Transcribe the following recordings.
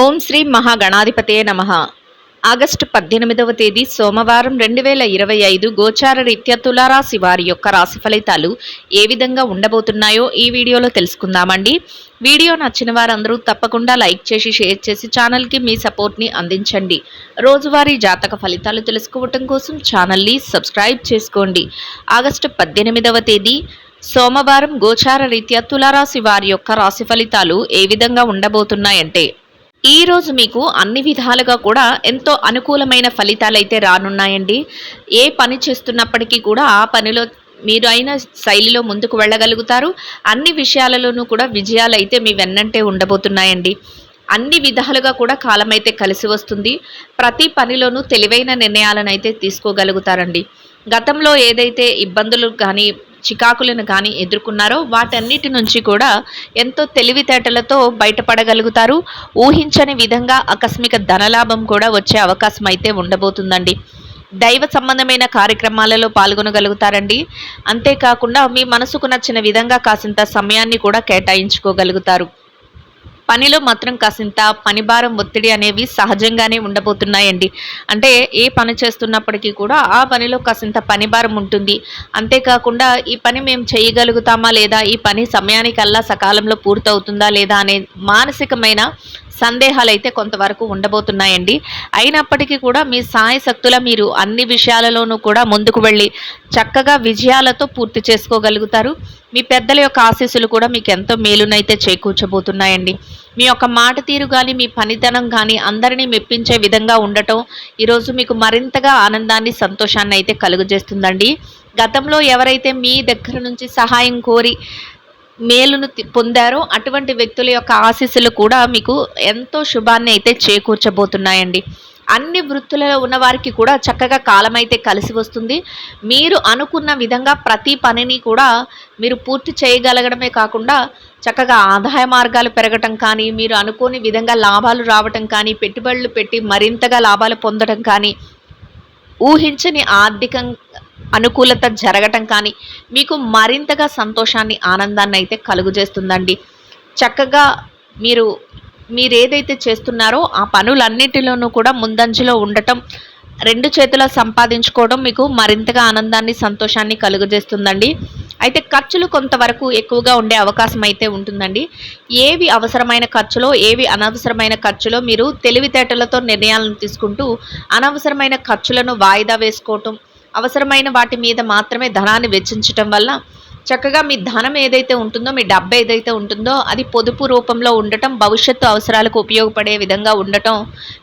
ఓం శ్రీ మహాగణాధిపతయే నమః. ఆగస్టు 18వ తేదీ సోమవారం 2025 గోచార రీత్యా తులారాశి వారి యొక్క రాశి ఫలితాలు ఏ విధంగా ఉండబోతున్నాయో ఈ వీడియోలో తెలుసుకుందామండి. వీడియో నచ్చిన వారందరూ తప్పకుండా లైక్ చేసి షేర్ చేసి ఛానల్కి మీ సపోర్ట్ని అందించండి. రోజువారీ జాతక ఫలితాలు తెలుసుకోవటం కోసం ఛానల్ని సబ్స్క్రైబ్ చేసుకోండి. ఆగస్టు 18వ తేదీ సోమవారం గోచార రీత్యా తులారాశి వారి యొక్క రాశి ఫలితాలు ఏ విధంగా ఉండబోతున్నాయంటే, ఈ రోజు మీకు అన్ని విధాలుగా కూడా ఎంతో అనుకూలమైన ఫలితాలైతే రానున్నాయండి. ఏ పని చేస్తున్నప్పటికీ కూడా ఆ పనిలో మీరు అయిన శైలిలో ముందుకు వెళ్ళగలుగుతారు. అన్ని విషయాలలోనూ కూడా విజయాలైతే మీ వెన్నంటే ఉండబోతున్నాయండి. అన్ని విధాలుగా కూడా కాలమైతే కలిసి వస్తుంది. ప్రతి పనిలోనూ తెలివైన నిర్ణయాలను అయితే తీసుకోగలుగుతారండి. గతంలో ఏదైతే ఇబ్బందులు కానీ చికాకులను కానీ ఎదుర్కొన్నారో వాటన్నిటి నుంచి కూడా ఎంతో తెలివితేటలతో బయటపడగలుగుతారు. ఊహించని విధంగా ఆకస్మిక ధనలాభం కూడా వచ్చే అవకాశం అయితే ఉండబోతుందండి. దైవ సంబంధమైన కార్యక్రమాలలో పాల్గొనగలుగుతారండి. అంతేకాకుండా మీ మనసుకు నచ్చిన విధంగా కాసింత సమయాన్ని కూడా కేటాయించుకోగలుగుతారు. పనిలో మాత్రం కాసింత పనిభారం ఒత్తిడి అనేవి సహజంగానే ఉండబోతున్నాయండి. అంటే ఏ పని చేస్తున్నప్పటికీ కూడా ఆ పనిలో కాసింత పనిభారం ఉంటుంది. అంతేకాకుండా ఈ పని మేము చేయగలుగుతామా లేదా, ఈ పని సమయానికల్లా సకాలంలో పూర్తవుతుందా లేదా అనే మానసికమైన సందేహాలు అయితే కొంతవరకు ఉండబోతున్నాయండి. అయినప్పటికీ కూడా మీ సాయశక్తుల మీరు అన్ని విషయాలలోనూ కూడా ముందుకు వెళ్ళి చక్కగా విజయాలతో పూర్తి చేసుకోగలుగుతారు. మీ పెద్దల యొక్క ఆశీస్సులు కూడా మీకు ఎంతో మేలునైతే చేకూర్చబోతున్నాయండి. మీ యొక్క మాట తీరు కానీ మీ పనితనం కానీ అందరినీ మెప్పించే విధంగా ఉండటం ఈరోజు మీకు మరింతగా ఆనందాన్ని సంతోషాన్ని అయితే కలుగజేస్తుందండి. గతంలో ఎవరైతే మీ దగ్గర నుంచి సహాయం కోరి మేలును పొందారో అటువంటి వ్యక్తుల యొక్క ఆశీస్సులు కూడా మీకు ఎంతో శుభాన్ని అయితే చేకూర్చబోతున్నాయండి. అన్ని వృత్తులలో ఉన్న వారికి కూడా చక్కగా కాలం అయితే కలిసి వస్తుంది. మీరు అనుకున్న విధంగా ప్రతి పనిని కూడా మీరు పూర్తి చేయగలగడమే కాకుండా చక్కగా ఆదాయ మార్గాలు పెరగటం కానీ, మీరు అనుకోని విధంగా లాభాలు రావటం కానీ, పెట్టుబడులు పెట్టి మరింతగా లాభాలు పొందడం కానీ, ఊహించని ఆర్థిక అనుకూలత జరగటం కానీ మీకు మరింతగా సంతోషాన్ని ఆనందాన్ని అయితే కలుగజేస్తుందండి. చక్కగా మీరేదైతే చేస్తున్నారో ఆ పనులన్నిటిలోనూ కూడా ముందంజలో ఉండటం, రెండు చేతుల సంపాదించుకోవడం మీకు మరింతగా ఆనందాన్ని సంతోషాన్ని కలుగజేస్తుందండి. అయితే ఖర్చులు కొంతవరకు ఎక్కువగా ఉండే అవకాశం అయితే ఉంటుందండి. ఏవి అవసరమైన ఖర్చులో ఏవి అనవసరమైన ఖర్చులో మీరు తెలివితేటలతో నిర్ణయాలను తీసుకుంటూ అనవసరమైన ఖర్చులను వాయిదా వేసుకోవటం, అవసరమైన వాటి మీద మాత్రమే ధనాన్ని వెచ్చించటం వల్ల చక్కగా మీ ధనం ఏదైతే ఉంటుందో, మీ డబ్బు ఏదైతే ఉంటుందో అది పొదుపు రూపంలో ఉండటం, భవిష్యత్తు అవసరాలకు ఉపయోగపడే విధంగా ఉండటం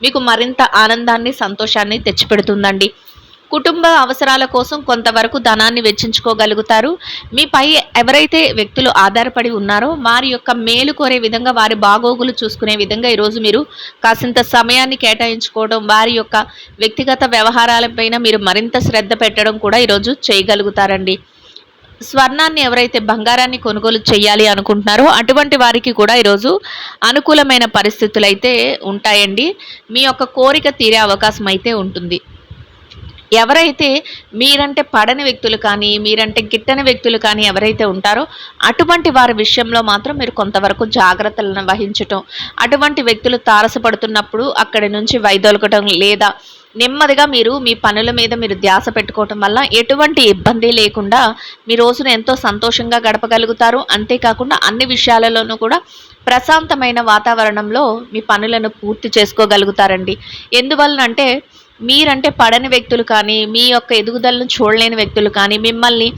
మీకు మరింత ఆనందాన్ని సంతోషాన్ని తెచ్చిపెడుతుందండి. కుటుంబ అవసరాల కోసం కొంతవరకు ధనాన్ని వెచ్చించుకోగలుగుతారు. మీపై ఎవరైతే వ్యక్తులు ఆధారపడి ఉన్నారో వారి యొక్క మేలు కోరే విధంగా, వారి బాగోగులు చూసుకునే విధంగా ఈరోజు మీరు కాసింత సమయాన్ని కేటాయించుకోవడం, వారి యొక్క వ్యక్తిగత వ్యవహారాలపైన మీరు మరింత శ్రద్ధ పెట్టడం కూడా ఈరోజు చేయగలుగుతారండి. స్వర్ణాన్ని ఎవరైతే బంగారాన్ని కొనుగోలు చేయాలి అనుకుంటున్నారో అటువంటి వారికి కూడా ఈరోజు అనుకూలమైన పరిస్థితులు అయితే ఉంటాయండి. మీ యొక్క కోరిక తీరే అవకాశం అయితే ఉంటుంది. ఎవరైతే మీరంటే పడని వ్యక్తులు కానీ, మీరంటే గిట్టని వ్యక్తులు కానీ ఎవరైతే ఉంటారో అటువంటి వారి విషయంలో మాత్రం మీరు కొంతవరకు జాగ్రత్తలను వహించటం, అటువంటి వ్యక్తులు తారసపడుతున్నప్పుడు అక్కడి నుంచి వైదొలగటం లేదా నెమ్మదిగా మీరు మీ పనుల మీద మీరు ధ్యాస పెట్టుకోవటం వల్ల ఎటువంటి ఇబ్బంది లేకుండా మీ రోజును ఎంతో సంతోషంగా గడపగలుగుతారు. అంతేకాకుండా అన్ని విషయాలలోనూ కూడా ప్రశాంతమైన వాతావరణంలో మీ పనులను పూర్తి చేసుకోగలుగుతారండి. ఎందువలనంటే మీరంటే పడని వ్యక్తులు కానీ, మీ యొక్క ఎదుగుదలను చూడలేని వ్యక్తులు కానీ మిమ్మల్ని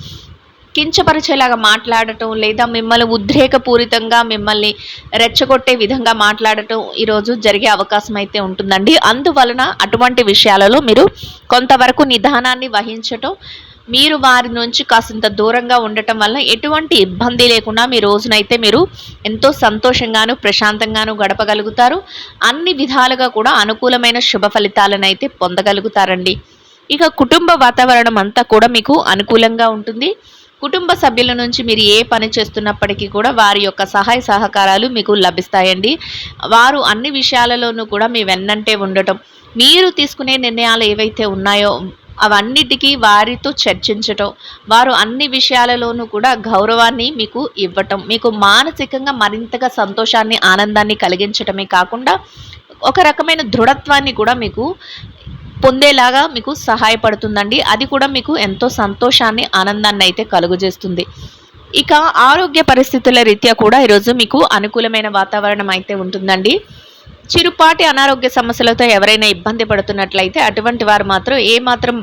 కించపరిచేలాగా మాట్లాడటం లేదా మిమ్మల్ని ఉద్రేకపూరితంగా మిమ్మల్ని రెచ్చగొట్టే విధంగా మాట్లాడటం ఈరోజు జరిగే అవకాశం అయితే ఉంటుందండి. అందువలన అటువంటి విషయాలలో మీరు కొంతవరకు నిదానాన్ని వహించటం, మీరు వారి నుంచి కాసింత దూరంగా ఉండటం వల్ల ఎటువంటి ఇబ్బంది లేకుండా మీ రోజునైతే మీరు ఎంతో సంతోషంగాను ప్రశాంతంగాను గడపగలుగుతారు. అన్ని విధాలుగా కూడా అనుకూలమైన శుభ ఫలితాలను అయితే పొందగలుగుతారండి. ఇక కుటుంబ వాతావరణం అంతా కూడా మీకు అనుకూలంగా ఉంటుంది. కుటుంబ సభ్యుల నుంచి మీరు ఏ పని చేస్తున్నప్పటికీ కూడా వారి యొక్క సహాయ సహకారాలు మీకు లభిస్తాయండి. వారు అన్ని విషయాలలోనూ కూడా మీ వెన్నంటే ఉండటం, మీరు తీసుకునే నిర్ణయాలు ఏవైతే ఉన్నాయో అవన్నిటికీ వారితో చర్చించటం, వారు అన్ని విషయాలలోనూ కూడా గౌరవాన్ని మీకు ఇవ్వటం, మీకు మానసికంగా మరింతగా సంతోషాన్ని, ఆనందాన్ని కలిగించటమే కాకుండా ఒక రకమైన దృఢత్వాన్ని కూడా మీకు పొందేలాగా మీకు సహాయపడుతుందండి. అది కూడా మీకు ఎంతో సంతోషాన్ని, ఆనందాన్ని అయితే కలుగజేస్తుంది. ఇక ఆరోగ్య పరిస్థితుల రీత్యా కూడా ఈరోజు మీకు అనుకూలమైన వాతావరణం అయితే ఉంటుందండి. చిరుపాటి అనారోగ్య సమస్యలతో ఎవరైనా ఇబ్బంది పడుతున్నట్లయితే అటువంటి వారు మాత్రం ఏమాత్రం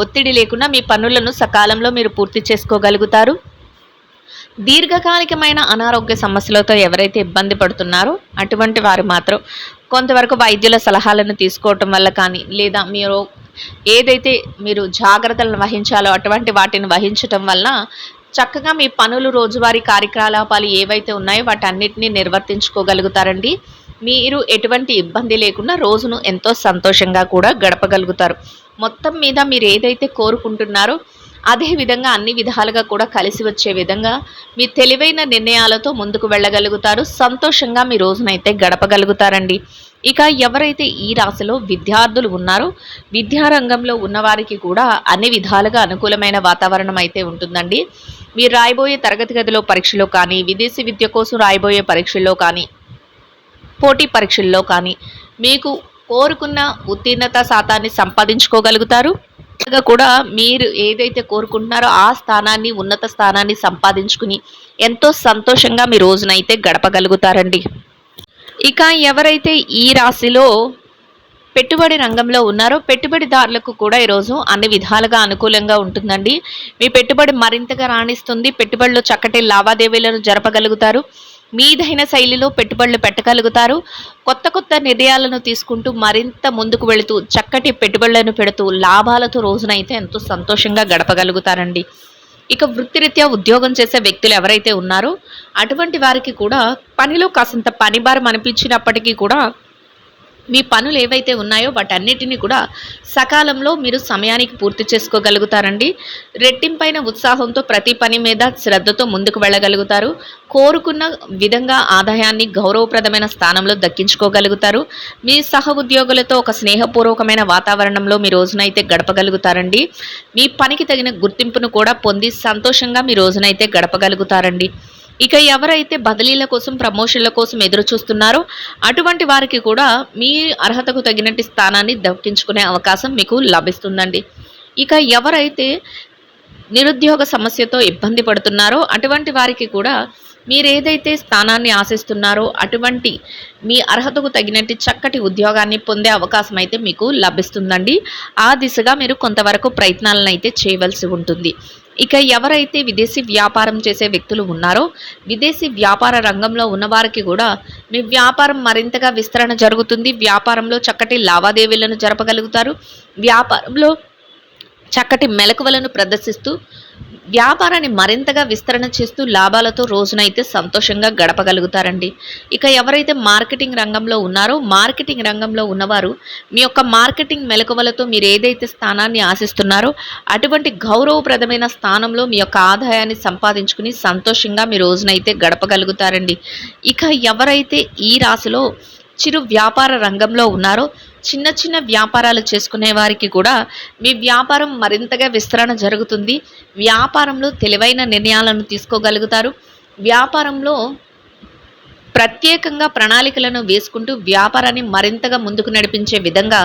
ఒత్తిడి లేకుండా మీ పనులను సకాలంలో మీరు పూర్తి చేసుకోగలుగుతారు. దీర్ఘకాలికమైన అనారోగ్య సమస్యలతో ఎవరైతే ఇబ్బంది పడుతున్నారో అటువంటి వారు మాత్రం కొంతవరకు వైద్యుల సలహాలను తీసుకోవటం వల్ల కానీ, లేదా ఏదైతే మీరు జాగ్రత్తలను వహించాలో అటువంటి వాటిని వహించటం వల్ల చక్కగా మీ పనులు, రోజువారీ కార్యకలాపాలు ఏవైతే ఉన్నాయో వాటన్నిటిని నిర్వర్తించుకోగలుగుతారండి. మీరు ఎటువంటి ఇబ్బంది లేకుండా రోజును ఎంతో సంతోషంగా కూడా గడపగలుగుతారు. మొత్తం మీద మీరు ఏదైతే కోరుకుంటున్నారో అదే విధంగా అన్ని విధాలుగా కూడా కలిసి వచ్చే విధంగా మీ తెలివైన నిర్ణయాలతో ముందుకు వెళ్ళగలుగుతారు. సంతోషంగా మీ రోజునైతే గడపగలుగుతారండి. ఇక ఎవరైతే ఈ రాశిలో విద్యార్థులు ఉన్నారో విద్యారంగంలో ఉన్నవారికి కూడా అన్ని విధాలుగా అనుకూలమైన వాతావరణం అయితే ఉంటుందండి. మీరు రాయబోయే తరగతి గదిలో పరీక్షలో కానీ, విదేశీ విద్య కోసం రాయబోయే పరీక్షల్లో కానీ, పోటీ పరీక్షల్లో కానీ మీకు కోరుకున్న ఉత్తీర్ణత శాతాన్ని సంపాదించుకోగలుగుతారు. కూడా మీరు ఏదైతే కోరుకుంటున్నారో ఆ స్థానాన్ని, ఉన్నత స్థానాన్ని సంపాదించుకుని ఎంతో సంతోషంగా మీ రోజునైతే గడపగలుగుతారండి. ఇక ఎవరైతే ఈ రాశిలో పెట్టుబడి రంగంలో ఉన్నారో పెట్టుబడిదారులకు కూడా ఈరోజు అన్ని విధాలుగా అనుకూలంగా ఉంటుందండి. మీ పెట్టుబడి మరింతగా రాణిస్తుంది. పెట్టుబడిలో చక్కటి లావాదేవీలను జరపగలుగుతారు. మీదైన శైలిలో పెట్టుబడులు పెట్టగలుగుతారు. కొత్త కొత్త నిర్ణయాలను తీసుకుంటూ మరింత ముందుకు వెళుతూ చక్కటి పెట్టుబడులను పెడుతూ లాభాలతో రోజునైతే ఎంతో సంతోషంగా గడపగలుగుతారండి. ఇక వృత్తిరీత్యా ఉద్యోగం చేసే వ్యక్తులు ఎవరైతే ఉన్నారో అటువంటి వారికి కూడా పనిలో కాసింత పనిభారం అనిపించినప్పటికీ కూడా మీ పనులు ఏవైతే ఉన్నాయో వాటన్నిటిని కూడా సకాలంలో మీరు సమయానికి పూర్తి చేసుకోగలుగుతారండి. రెట్టింపైన ఉత్సాహంతో ప్రతి పని మీద శ్రద్ధతో ముందుకు వెళ్ళగలుగుతారు. కోరుకున్న విధంగా ఆదాయాన్ని గౌరవప్రదమైన స్థానంలో దక్కించుకోగలుగుతారు. మీ సహ ఉద్యోగులతో ఒక స్నేహపూర్వకమైన వాతావరణంలో మీ రోజునైతే గడపగలుగుతారండి. మీ పనికి తగిన గుర్తింపును కూడా పొంది సంతోషంగా మీ రోజునైతే గడపగలుగుతారండి. ఇక ఎవరైతే బదిలీల కోసం, ప్రమోషన్ల కోసం ఎదురు చూస్తున్నారో అటువంటి వారికి కూడా మీ అర్హతకు తగినట్టు స్థానాన్ని దక్కించుకునే అవకాశం మీకు లభిస్తుందండి. ఇక ఎవరైతే నిరుద్యోగ సమస్యతో ఇబ్బంది పడుతున్నారో అటువంటి వారికి కూడా మీరు ఏదైతే స్థానాన్ని ఆశిస్తున్నారో అటువంటి మీ అర్హతకు తగినట్టు చక్కటి ఉద్యోగాన్ని పొందే అవకాశం అయితే మీకు లభిస్తుందండి. ఆ దిశగా మీరు కొంతవరకు ప్రయత్నాలను అయితే చేయవలసి ఉంటుంది. ఇక ఎవరైతే విదేశీ వ్యాపారం చేసే వ్యక్తులు ఉన్నారో విదేశీ వ్యాపార రంగంలో ఉన్నవారికి కూడా మీ వ్యాపారం మరింతగా విస్తరణ జరుగుతుంది. వ్యాపారంలో చక్కటి లావాదేవీలను జరపగలుగుతారు. వ్యాపారంలో చక్కటి మెలకువలను ప్రదర్శిస్తూ వ్యాపారాన్ని మరింతగా విస్తరణ చేస్తూ లాభాలతో రోజునైతే సంతోషంగా గడపగలుగుతారండి. ఇక ఎవరైతే మార్కెటింగ్ రంగంలో ఉన్నారో మార్కెటింగ్ రంగంలో ఉన్నవారు మీ యొక్క మార్కెటింగ్ మెలకువలతో మీరు ఏదైతే స్థానాన్ని ఆశిస్తున్నారో అటువంటి గౌరవప్రదమైన స్థానంలో మీ యొక్క ఆదాయాన్ని సంపాదించుకుని సంతోషంగా మీ రోజునైతే గడపగలుగుతారండి. ఇక ఎవరైతే ఈ రాశిలో చిరు వ్యాపార రంగంలో ఉన్నారో చిన్న చిన్న వ్యాపారాలు చేసుకునే వారికి కూడా మీ వ్యాపారం మరింతగా విస్తరణ జరుగుతుంది. వ్యాపారంలో తెలివైన నిర్ణయాలను తీసుకోగలుగుతారు. వ్యాపారంలో ప్రత్యేకంగా ప్రణాళికలను వేసుకుంటూ వ్యాపారాన్ని మరింతగా ముందుకు నడిపించే విధంగా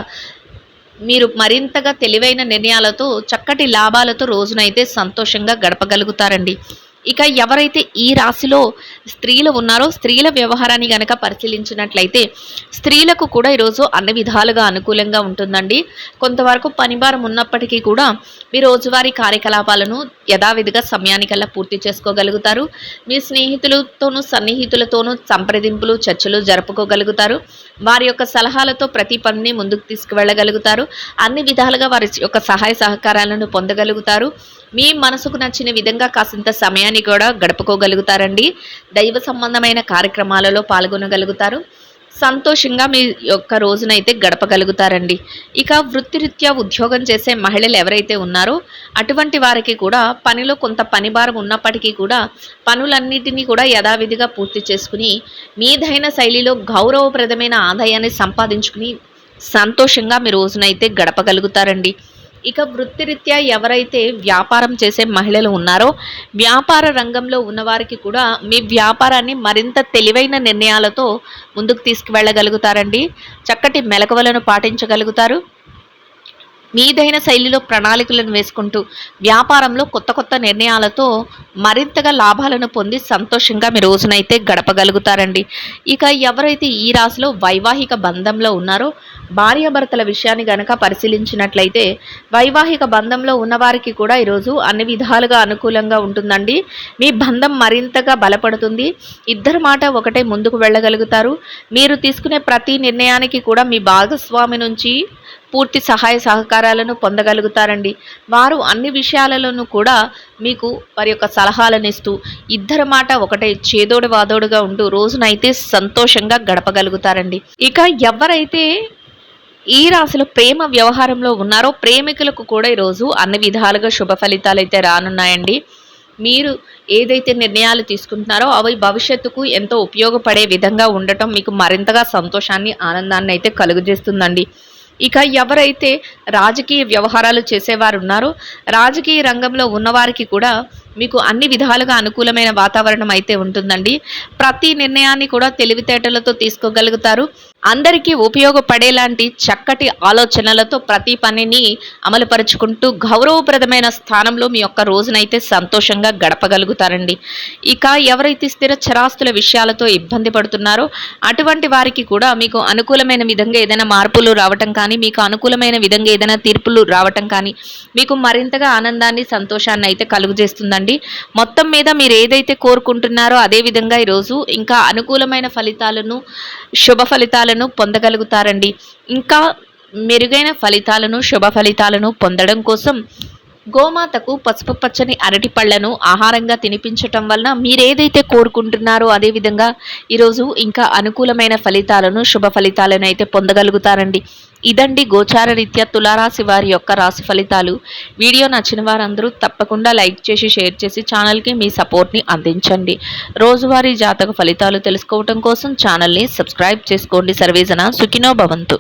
మీరు మరింతగా తెలివైన నిర్ణయాలతో చక్కటి లాభాలతో రోజునైతే సంతోషంగా గడపగలుగుతారండి. ఇక ఎవరైతే ఈ రాశిలో స్త్రీలు ఉన్నారో స్త్రీల వ్యవహారాన్ని గనక పరిశీలించినట్లయితే స్త్రీలకు కూడా ఈరోజు అన్ని విధాలుగా అనుకూలంగా ఉంటుందండి. కొంతవరకు పనిభారం ఉన్నప్పటికీ కూడా మీ రోజువారీ కార్యకలాపాలను యథావిధిగా సమయానికల్లా పూర్తి చేసుకోగలుగుతారు. మీ స్నేహితులతోనూ సన్నిహితులతోనూ సంప్రదింపులు, చర్చలు జరుపుకోగలుగుతారు. వారి యొక్క సలహాలతో ప్రతి పనిని ముందుకు తీసుకువెళ్ళగలుగుతారు. అన్ని విధాలుగా వారి యొక్క సహాయ సహకారాలను పొందగలుగుతారు. మీ మనసుకు నచ్చిన విధంగా కాసింత సమయాన్ని కూడా గడుపుకోగలుగుతారండి. దైవ సంబంధమైన కార్యక్రమాలలో పాల్గొనగలుగుతారు. సంతోషంగా మీ యొక్క రోజునైతే గడపగలుగుతారండి. ఇక వృత్తిరీత్యా ఉద్యోగం చేసే మహిళలు ఎవరైతే ఉన్నారో అటువంటి వారికి కూడా పనిలో కొంత పనిభారం ఉన్నప్పటికీ కూడా పనులన్నిటినీ కూడా యథావిధిగా పూర్తి చేసుకుని మీదైన శైలిలో గౌరవప్రదమైన ఆదాయాన్ని సంపాదించుకుని సంతోషంగా మీ రోజునైతే గడపగలుగుతారండి. ఇక వృత్తిరీత్యా ఎవరైతే వ్యాపారం చేసే మహిళలు ఉన్నారో వ్యాపార రంగంలో ఉన్నవారికి కూడా మీ వ్యాపారాన్ని మరింత తెలివైన నిర్ణయాలతో ముందుకు తీసుకువెళ్ళగలుగుతారండి. చక్కటి మెలకువలను పాటించగలుగుతారు. మీదైన శైలిలో ప్రణాళికలను వేసుకుంటూ వ్యాపారంలో కొత్త కొత్త నిర్ణయాలతో మరింతగా లాభాలను పొంది సంతోషంగా మీ రోజునైతే గడపగలుగుతారండి. ఇక ఎవరైతే ఈ రాశిలో వైవాహిక బంధంలో ఉన్నారో భార్యాభర్తల విషయాన్ని గనక పరిశీలించినట్లయితే వైవాహిక బంధంలో ఉన్నవారికి కూడా ఈరోజు అన్ని విధాలుగా అనుకూలంగా ఉంటుందండి. మీ బంధం మరింతగా బలపడుతుంది. ఇద్దరి మాట ఒకటే ముందుకు వెళ్ళగలుగుతారు. మీరు తీసుకునే ప్రతి నిర్ణయానికి కూడా మీ భాగస్వామి నుంచి పూర్తి సహాయ సహకారాలను పొందగలుగుతారండి. వారు అన్ని విషయాలలోనూ కూడా మీకు వారి యొక్క సలహాలను ఇస్తూ ఇద్దరి మాట ఒకటే చేదోడు వాదోడుగా ఉంటూ రోజునైతే సంతోషంగా గడపగలుగుతారండి. ఇక ఎవరైతే ఈ రాశిలో ప్రేమ వ్యవహారంలో ఉన్నారో ప్రేమికులకు కూడా ఈరోజు అన్ని విధాలుగా శుభ ఫలితాలు అయితే రానున్నాయండి. మీరు ఏదైతే నిర్ణయాలు తీసుకుంటున్నారో అవి భవిష్యత్తుకు ఎంతో ఉపయోగపడే విధంగా ఉండటం మీకు మరింతగా సంతోషాన్ని ఆనందాన్ని అయితే కలుగజేస్తుందండి. ఇక ఎవరైతే రాజకీయ వ్యవహారాలు చేసేవారు ఉన్నారో రాజకీయ రంగంలో ఉన్నవారికి కూడా మీకు అన్ని విధాలుగా అనుకూలమైన వాతావరణం అయితే ఉంటుందండి. ప్రతి నిర్ణయాన్ని కూడా తెలివితేటలతో తీసుకోగలుగుతారు. అందరికీ ఉపయోగపడేలాంటి చక్కటి ఆలోచనలతో ప్రతి పనిని అమలుపరుచుకుంటూ గౌరవప్రదమైన స్థానంలో మీ యొక్క రోజునైతే సంతోషంగా గడపగలుగుతారండి. ఇక ఎవరైతే స్థిర చరాస్తుల విషయాలతో ఇబ్బంది పడుతున్నారో అటువంటి వారికి కూడా మీకు అనుకూలమైన విధంగా ఏదైనా మార్పులు రావటం కానీ మీకు అనుకూలమైన విధంగా ఏదైనా తీర్పులు రావటం కానీ మీకు మరింతగా ఆనందాన్ని సంతోషాన్ని అయితే కలుగజేస్తుందండి. మొత్తం మీద మీరు ఏదైతే కోరుకుంటున్నారో అదే విధంగా ఈరోజు ఇంకా అనుకూలమైన ఫలితాలను శుభ ఫలితాలను పొందగలుగుతారండి. ఇంకా మెరుగైన ఫలితాలను శుభ ఫలితాలను పొందడం కోసం గోమాతకు పసుపు పచ్చని అరటి పళ్లను ఆహారంగా తినిపించటం వలన మీరేదైతే కోరుకుంటున్నారో అదేవిధంగా ఈరోజు ఇంకా అనుకూలమైన ఫలితాలను శుభ ఫలితాలను అయితే పొందగలుగుతారండి. ఇదండి గోచార రీత్యా తులారాశి వారి యొక్క రాశి ఫలితాలు. వీడియో నచ్చిన వారందరూ తప్పకుండా లైక్ చేసి షేర్ చేసి ఛానల్కి మీ సపోర్ట్ని అందించండి. రోజువారీ జాతక ఫలితాలు తెలుసుకోవటం కోసం ఛానల్ని సబ్స్క్రైబ్ చేసుకోండి. సర్వేజన సుఖినో భవంతు.